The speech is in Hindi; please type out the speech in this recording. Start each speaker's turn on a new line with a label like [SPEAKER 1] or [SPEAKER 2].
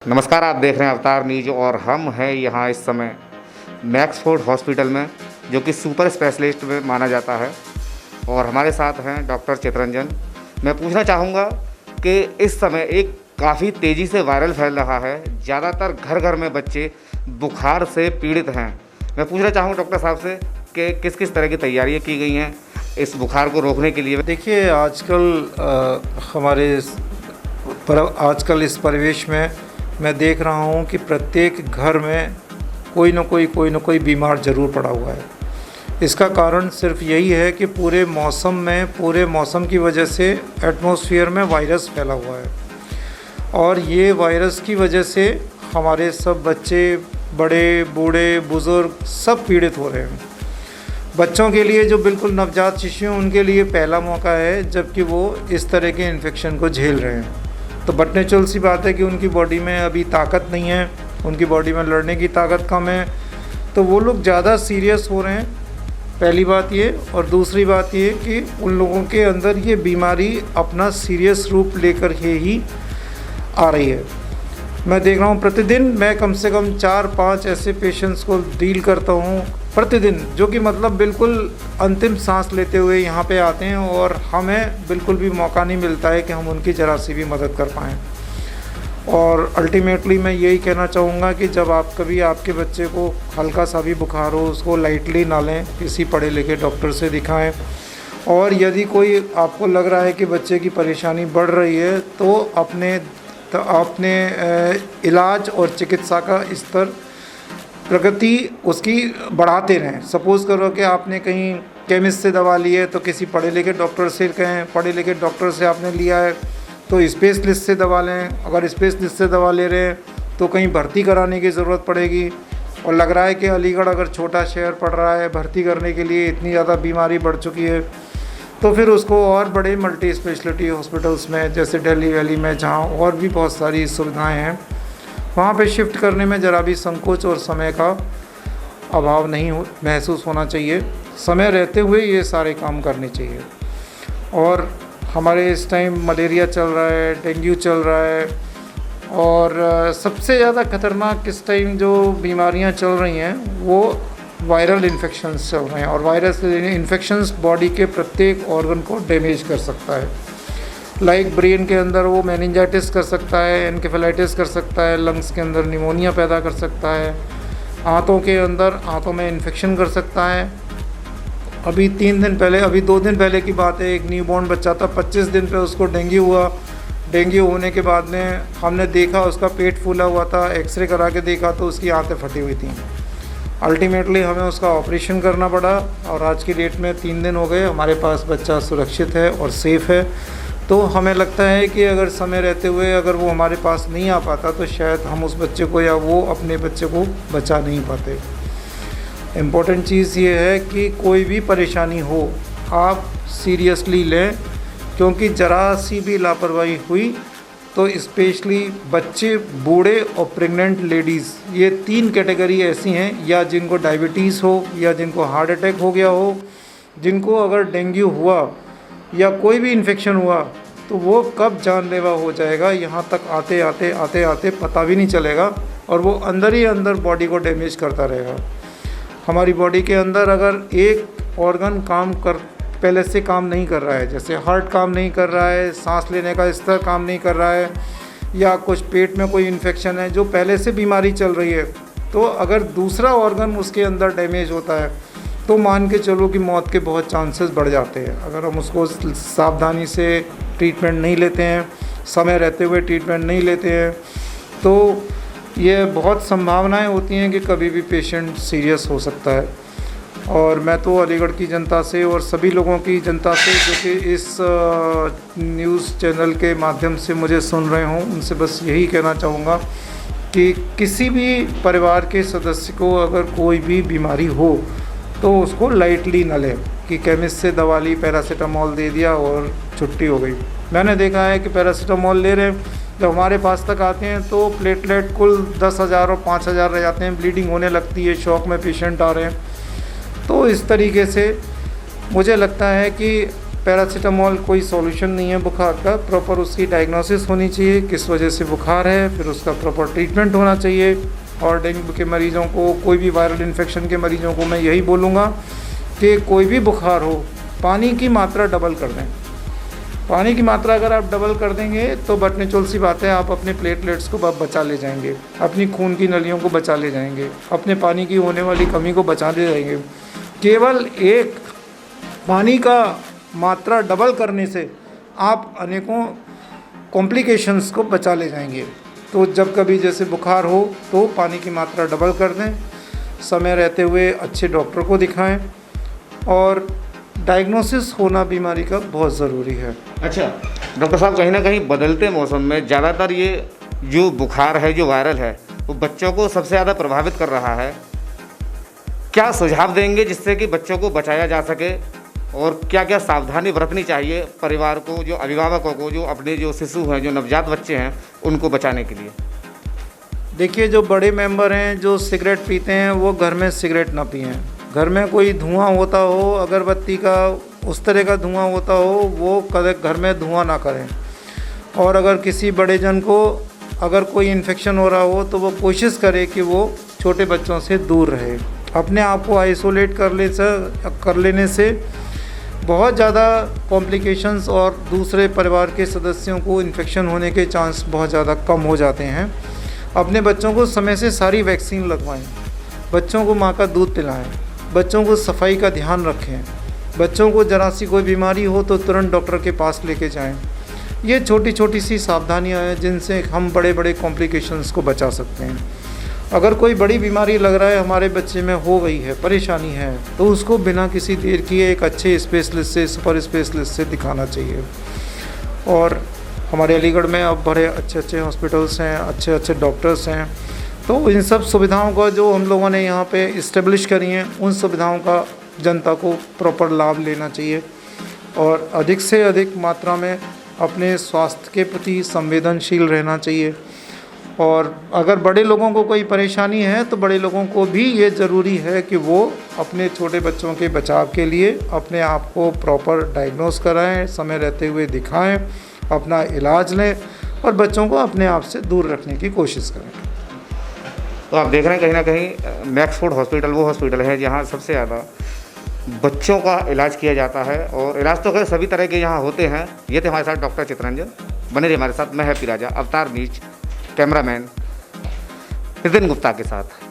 [SPEAKER 1] नमस्कार, आप देख रहे हैं अवतार न्यूज और हम हैं यहाँ इस समय मैक्सफोर्ड हॉस्पिटल में, जो कि सुपर स्पेशलिस्ट में माना जाता है। और हमारे साथ हैं डॉक्टर चितरंजन। मैं पूछना चाहूँगा कि इस समय एक काफ़ी तेज़ी से वायरल फैल रहा है, ज़्यादातर घर घर में बच्चे बुखार से पीड़ित हैं। मैं पूछना चाहूँगा डॉक्टर साहब से कि किस किस तरह की तैयारियाँ की गई हैं इस बुखार को रोकने के लिए।
[SPEAKER 2] देखिए, आजकल इस परिवेश में मैं देख रहा हूँ कि प्रत्येक घर में कोई ना कोई बीमार ज़रूर पड़ा हुआ है। इसका कारण सिर्फ यही है कि पूरे मौसम की वजह से एटमॉस्फेयर में वायरस फैला हुआ है, और ये वायरस की वजह से हमारे सब बच्चे, बड़े बूढ़े बुज़ुर्ग सब पीड़ित हो रहे हैं। बच्चों के लिए जो बिल्कुल नवजात शिशु हैं, उनके लिए पहला मौका है जबकि वो इस तरह के इन्फेक्शन को झेल रहे हैं। तो बट नेचुरल सी बात है कि उनकी बॉडी में अभी ताकत नहीं है, उनकी बॉडी में लड़ने की ताकत कम है, तो वो लोग ज़्यादा सीरियस हो रहे हैं। पहली बात ये, और दूसरी बात ये कि उन लोगों के अंदर ये बीमारी अपना सीरियस रूप लेकर के ही आ रही है। मैं देख रहा हूँ प्रतिदिन मैं कम से कम 4-5 ऐसे पेशेंट्स को डील करता हूँ प्रतिदिन, जो कि मतलब बिल्कुल अंतिम सांस लेते हुए यहाँ पे आते हैं, और हमें बिल्कुल भी मौका नहीं मिलता है कि हम उनकी ज़रा सी भी मदद कर पाएँ। और अल्टीमेटली मैं यही कहना चाहूँगा कि जब आप कभी आपके बच्चे को हल्का सा भी बुखार हो, उसको लाइटली ना लें, किसी पढ़े लिखे डॉक्टर से दिखाएं। और यदि कोई आपको लग रहा है कि बच्चे की परेशानी बढ़ रही है, तो अपने इलाज और चिकित्सा का स्तर, प्रगति उसकी बढ़ाते रहें। सपोज़ करो कि आपने कहीं केमिस्ट से दवा ली है, तो किसी पढ़े लिखे डॉक्टर से कहें, पढ़े लिखे डॉक्टर से आपने लिया है तो स्पेशलिस्ट से दवा लें। अगर स्पेशलिस्ट से दवा ले रहे हैं तो कहीं भर्ती कराने की ज़रूरत पड़ेगी, और लग रहा है कि अलीगढ़ अगर छोटा शहर पड़ रहा है, भर्ती करने के लिए इतनी ज़्यादा बीमारी बढ़ चुकी है, तो फिर उसको और बड़े मल्टी स्पेशलिटी हॉस्पिटल्स में, जैसे दिल्ली वैली में, जहाँ और भी बहुत सारी सुविधाएं हैं, वहाँ पे शिफ्ट करने में ज़रा भी संकोच और समय का अभाव नहीं महसूस होना चाहिए। समय रहते हुए ये सारे काम करने चाहिए। और हमारे इस टाइम मलेरिया चल रहा है, डेंगू चल रहा है, और सबसे ज़्यादा खतरनाक इस टाइम जो बीमारियाँ चल रही हैं वो वायरल इन्फेक्शंस चल रहे हैं। और वायरस इन्फेक्शंस बॉडी के प्रत्येक ऑर्गन को डैमेज कर सकता है। लाइक ब्रेन के अंदर वो मेनिंजाइटिस कर सकता है, एनकेफेलाइटिस कर सकता है, लंग्स के अंदर निमोनिया पैदा कर सकता है, आंतों में इन्फेक्शन कर सकता है। अभी 2 दिन पहले की बात है, एक न्यूबॉर्न बच्चा था, 25 दिन पे उसको डेंगू हुआ। डेंगू होने के बाद में हमने देखा उसका पेट फूला हुआ था, एक्सरे करा के देखा तो उसकी आंतें फटी हुई थी। अल्टीमेटली हमें उसका ऑपरेशन करना पड़ा, और आज की डेट में 3 दिन हो गए, हमारे पास बच्चा सुरक्षित है और सेफ़ है। तो हमें लगता है कि अगर समय रहते हुए अगर वो हमारे पास नहीं आ पाता, तो शायद हम उस बच्चे को या वो अपने बच्चे को बचा नहीं पाते। इम्पोर्टेंट चीज़ ये है कि कोई भी परेशानी हो आप सीरियसली लें, क्योंकि ज़रा सी भी लापरवाही हुई तो स्पेशली बच्चे, बूढ़े और प्रेग्नेंट लेडीज़, ये 3 कैटेगरी ऐसी हैं, या जिनको डायबिटीज़ हो, या जिनको हार्ट अटैक हो गया हो, जिनको अगर डेंगू हुआ या कोई भी इन्फेक्शन हुआ तो वो कब जानलेवा हो जाएगा, यहाँ तक आते आते पता भी नहीं चलेगा, और वो अंदर ही अंदर बॉडी को डैमेज करता रहेगा। हमारी बॉडी के अंदर अगर एक ऑर्गन पहले से काम नहीं कर रहा है, जैसे हार्ट काम नहीं कर रहा है, सांस लेने का स्तर काम नहीं कर रहा है, या कुछ पेट में कोई इन्फेक्शन है जो पहले से बीमारी चल रही है, तो अगर दूसरा ऑर्गन उसके अंदर डैमेज होता है तो मान के चलो कि मौत के बहुत चांसेस बढ़ जाते हैं। अगर हम उसको सावधानी से ट्रीटमेंट नहीं लेते हैं, समय रहते हुए ट्रीटमेंट नहीं लेते हैं, तो ये बहुत संभावनाएं होती हैं कि कभी भी पेशेंट सीरियस हो सकता है। और मैं तो अलीगढ़ की जनता से और सभी लोगों की जनता से जो कि इस न्यूज़ चैनल के माध्यम से मुझे सुन रहे हों, उनसे बस यही कहना चाहूँगा कि किसी भी परिवार के सदस्य को अगर कोई भी बीमारी हो तो उसको लाइटली न लें कि केमिस्ट से दवा ली, पैरासीटामोल दे दिया और छुट्टी हो गई। मैंने देखा है कि पैरासीटामोल ले रहे हैं, जब हमारे पास तक आते हैं तो प्लेटलेट कुल 10,000 और 5,000 रह जाते हैं, ब्लीडिंग होने लगती है, शॉक में पेशेंट आ रहे हैं। तो इस तरीके से मुझे लगता है कि पैरासीटामॉल कोई सॉल्यूशन नहीं है बुखार का। प्रॉपर उसकी डायग्नोसिस होनी चाहिए, किस वजह से बुखार है, फिर उसका प्रॉपर ट्रीटमेंट होना चाहिए। और डेंगू के मरीज़ों को, कोई भी वायरल इन्फेक्शन के मरीज़ों को मैं यही बोलूँगा कि कोई भी बुखार हो, पानी की मात्रा डबल कर दें। पानी की मात्रा अगर आप डबल कर देंगे तो बटने चोल सी बात है, आप अपने प्लेटलेट्स को बचा ले जाएंगे, अपनी खून की नलियों को बचा ले जाएंगे, अपने पानी की होने वाली कमी को बचा ले जाएंगे। केवल एक पानी का मात्रा डबल करने से आप अनेकों कॉम्प्लिकेशंस को बचा ले जाएंगे। तो जब कभी जैसे बुखार हो तो पानी की मात्रा डबल कर दें, समय रहते हुए अच्छे डॉक्टर को दिखाएं और डायग्नोसिस होना बीमारी का बहुत ज़रूरी है।
[SPEAKER 1] अच्छा डॉक्टर साहब, कहीं ना कहीं बदलते मौसम में ज़्यादातर ये जो बुखार है, जो वायरल है, वो बच्चों को सबसे ज़्यादा प्रभावित कर रहा है। क्या सुझाव देंगे जिससे कि बच्चों को बचाया जा सके और क्या क्या सावधानी बरतनी चाहिए परिवार को, जो अभिभावकों को, जो अपने जो शिशु हैं, जो नवजात बच्चे हैं, उनको बचाने के लिए?
[SPEAKER 2] देखिए, जो बड़े मेंबर हैं जो सिगरेट पीते हैं वो घर में सिगरेट ना पिएं। घर में कोई धुआं होता हो, अगरबत्ती का उस तरह का धुआं होता हो, वो कभी घर में धुआं ना करें। और अगर किसी बड़े जन को अगर कोई इन्फेक्शन हो रहा हो तो वो कोशिश करे कि वो छोटे बच्चों से दूर रहे। अपने आप को आइसोलेट कर लेने से बहुत ज़्यादा कॉम्प्लिकेशंस और दूसरे परिवार के सदस्यों को इन्फेक्शन होने के चांस बहुत ज़्यादा कम हो जाते हैं। अपने बच्चों को समय से सारी वैक्सीन लगवाएं, बच्चों को माँ का दूध पिलाएं, बच्चों को सफाई का ध्यान रखें, बच्चों को जरा सी कोई बीमारी हो तो तुरंत डॉक्टर के पास लेके जाएं। ये छोटी छोटी सी सावधानियां हैं जिनसे हम बड़े बड़े कॉम्प्लिकेशंस को बचा सकते हैं। अगर कोई बड़ी बीमारी लग रहा है हमारे बच्चे में हो गई है, परेशानी है, तो उसको बिना किसी देर किए एक अच्छे स्पेशलिस्ट से, सुपर स्पेशलिस्ट से दिखाना चाहिए। और हमारे अलीगढ़ में अब बड़े अच्छे अच्छे हॉस्पिटल्स हैं, अच्छे अच्छे डॉक्टर्स हैं, तो इन सब सुविधाओं का जो हम लोगों ने यहाँ पे इस्टेब्लिश करी हैं, उन सुविधाओं का जनता को प्रॉपर लाभ लेना चाहिए और अधिक से अधिक मात्रा में अपने स्वास्थ्य के प्रति संवेदनशील रहना चाहिए। और अगर बड़े लोगों को कोई परेशानी है तो बड़े लोगों को भी ये ज़रूरी है कि वो अपने छोटे बच्चों के बचाव के लिए अपने आप को प्रॉपर डायग्नोस कराएं, समय रहते हुए दिखाएं, अपना इलाज लें और बच्चों को अपने आप से दूर रखने की कोशिश करें।
[SPEAKER 1] तो आप देख रहे हैं कहीं ना कहीं मैक्सफोर्ड हॉस्पिटल वो हॉस्पिटल है जहाँ सबसे ज़्यादा बच्चों का इलाज किया जाता है। और इलाज तो खैर सभी तरह के यहाँ होते हैं। ये थे हमारे साथ डॉक्टर चितरंजन। बने रहिए हमारे साथ। मैं हैप्पी राजा, अवतार नीच, कैमरामैन नितिन गुप्ता के साथ।